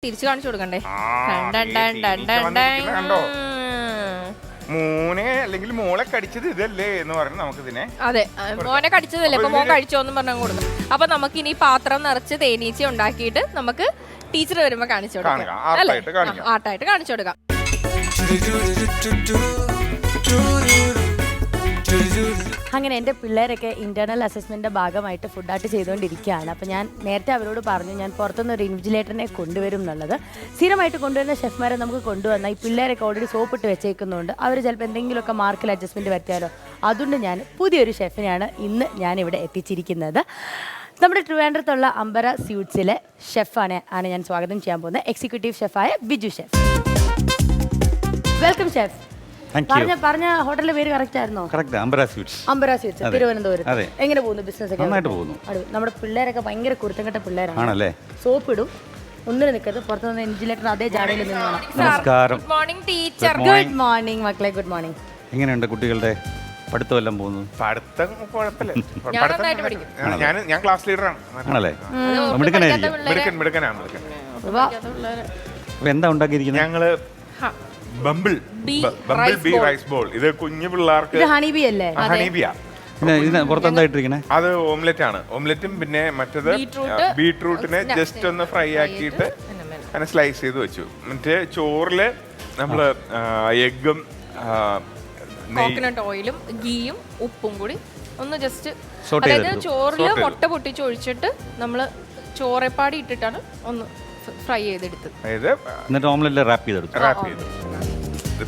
തിരിച്ചു കാണിച്ചു കൊടുക്കണ്ടേ? മോനെ അല്ലെങ്കിൽ മോളെ കടിച്ചത് ഇതല്ലേ എന്ന് പറഞ്ഞ് നമുക്കിതിനെ. അതെ, മോനെ കടിച്ചതല്ലേ, അപ്പൊ മോൻ കഴിച്ചോന്നും പറഞ്ഞാൽ കൊടുക്കും. അപ്പൊ നമുക്ക് ഇനി പാത്രം നിറച്ച് തേനീച്ച ഉണ്ടാക്കിയിട്ട് നമുക്ക് ടീച്ചർ വരുമ്പോ കാണിച്ചു കൊടുക്കാം. ആർട്ടായിട്ട് കാണിച്ചു കൊടുക്കാം. അങ്ങനെ എൻ്റെ പിള്ളേരൊക്കെ ഇൻറ്റേർണൽ അസസ്മെൻറ്റിൻ്റെ ഭാഗമായിട്ട് ഫുഡ് ആർട്ട് ചെയ്തുകൊണ്ടിരിക്കുകയാണ്. അപ്പോൾ ഞാൻ നേരത്തെ അവരോട് പറഞ്ഞു ഞാൻ പുറത്തുനിന്ന് ഒരു ഇൻവിജിലേറ്ററിനെ കൊണ്ടുവരും എന്നുള്ളത്. സ്ഥിരമായിട്ട് കൊണ്ടുവരുന്ന ഷെഫ്മാരെ നമുക്ക് കൊണ്ടുവന്നാൽ ഈ പിള്ളേരൊക്കെ ഓൾറെഡി സോപ്പിട്ട് വെച്ചേക്കുന്നതുകൊണ്ട് അവർ ചിലപ്പോൾ എന്തെങ്കിലുമൊക്കെ മാർക്കിൽ അഡ്ജസ്റ്റ്മെൻറ്റ് വരുത്തിയാലോ. അതുകൊണ്ട് ഞാൻ പുതിയൊരു ഷെഫിനെയാണ് ഇന്ന് ഞാനിവിടെ എത്തിച്ചിരിക്കുന്നത്. നമ്മുടെ ട്രിവാൻഡ്രത്തുള്ള അംബര സ്യൂട്ട്സിലെ ഷെഫാണ് ഞാൻ സ്വാഗതം ചെയ്യാൻ പോകുന്നത്. എക്സിക്യൂട്ടീവ് ഷെഫായ ബിജു ഷെഫ്. Welcome chef. പറഞ്ഞ ഹോട്ടലിന്റെ പേര് കറക്റ്റ് ആയിരുന്നോ? അംബര സ്വീറ്റ്സ് തിരുവനന്തപുരം. എങ്ങനെ പോകുന്നു ബിസിനസ് ഒക്കെ? നമ്മുടെ പിള്ളേരൊക്കെ ഭയങ്കര കുരുത്തങ്കെട്ട പിള്ളേരാണ്. സോപ്പ് ഇടും, ഒന്നിനും നിൽക്കരുത്, പുറത്തു നിന്ന് ഇഞ്ചിലേറ്റർ അതേ ജാടയിൽ നിന്ന്. Good morning teacher. Good morning മക്കളെ, ഗുഡ് മോർണിംഗ്. എങ്ങനെയുണ്ട് കുട്ടികളുടെ പഠിത്തം എല്ലാം പോകുന്നത്? പഠിത്തം കുഴപ്പമില്ല. ഞാൻ ക്ലാസ് ലീഡറാണ്. ആണല്ലേ? എന്താ ഉണ്ടാക്കിയിരിക്കുന്നത്? ഞങ്ങള് ബംബിൾ ബീ റൈസ് ബോൾ. ഇത് കുഞ്ഞു പിള്ളേർക്ക് ഹണിബിയല്ലേ? ഹണിബിയ. പുറത്തെന്തായിട്ടിരിക്കണേ? അത് ഓംലെറ്റ് ആണ്. ഓംലെറ്റും പിന്നെ മറ്റേത് ബീട്രൂട്ടിനെ ജസ്റ്റ് ഒന്ന് ഫ്രൈ ആക്കിയിട്ട് അങ്ങനെ സ്ലൈസ് ചെയ്ത് വെച്ചു. മറ്റേ ചോറില് നമ്മള് എഗ്ഗും കോക്കനട്ട് ഓയിലും ഗീയും ഉപ്പും കൂടി ഒന്ന് ജസ്റ്റ്, അതായത് ചോറില് മുട്ട പൊട്ടിച്ച് ഒഴിച്ചിട്ട് നമ്മള് ചോറപ്പാടി ഇട്ടിട്ടാണ് ഒന്ന് ഫ്രൈ ചെയ്തെടുത്തത്. എന്നിട്ട് ഓംലെറ്റ് റാപ്പ് ചെയ്തു.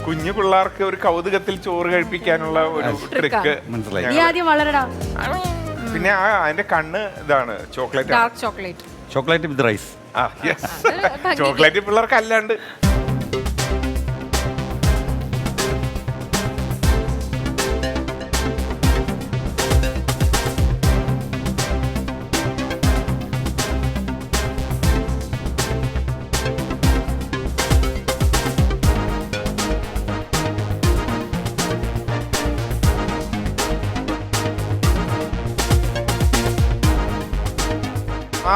കുഞ്ഞു പിള്ളേർക്ക് ഒരു കൗതുകത്തിൽ ചോറ് കഴിപ്പിക്കാനുള്ള ഒരു ട്രിക്ക് മനസ്സിലായി. പിന്നെ അതിന്റെ കണ്ണ് ഇതാണ് chocolate, dark chocolate with rice. Chocolate പിള്ളേർക്ക് അല്ലാണ്ട്.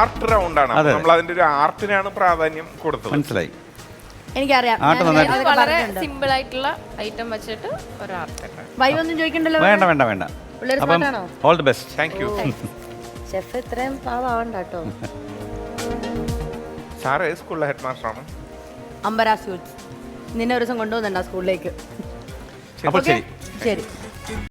ആർട്ട് റൗണ്ടാണ്. നമ്മൾ അതിന്റെ ഒരു ആർട്ടിനാണ് പ്രാധാന്യം കൊടുത്തത്. മനസ്സിലായി, എനിക്കറിയാം. വളരെ സിമ്പിൾ ആയിട്ടുള്ള ഐറ്റം വെച്ചിട്ട് ഒരു ആർട്ട്. വൈവൊന്നും ചോദിക്കണ്ടല്ലോ? വേണ്ട. All the best. Thank you chef. ഇത്രയും പാവാവണ്ട കേട്ടോ. സാറ് സ്കൂളിലെ ഹെഡ് മാസ്റ്റർ ആണ്. അംബര സ്യൂട്ട്സ്. നിന്നെ ഒരു ദിവസം കൊണ്ടുപോകുന്നുണ്ടോ സ്കൂളിലേക്ക്? അപ്പോൾ ശരി.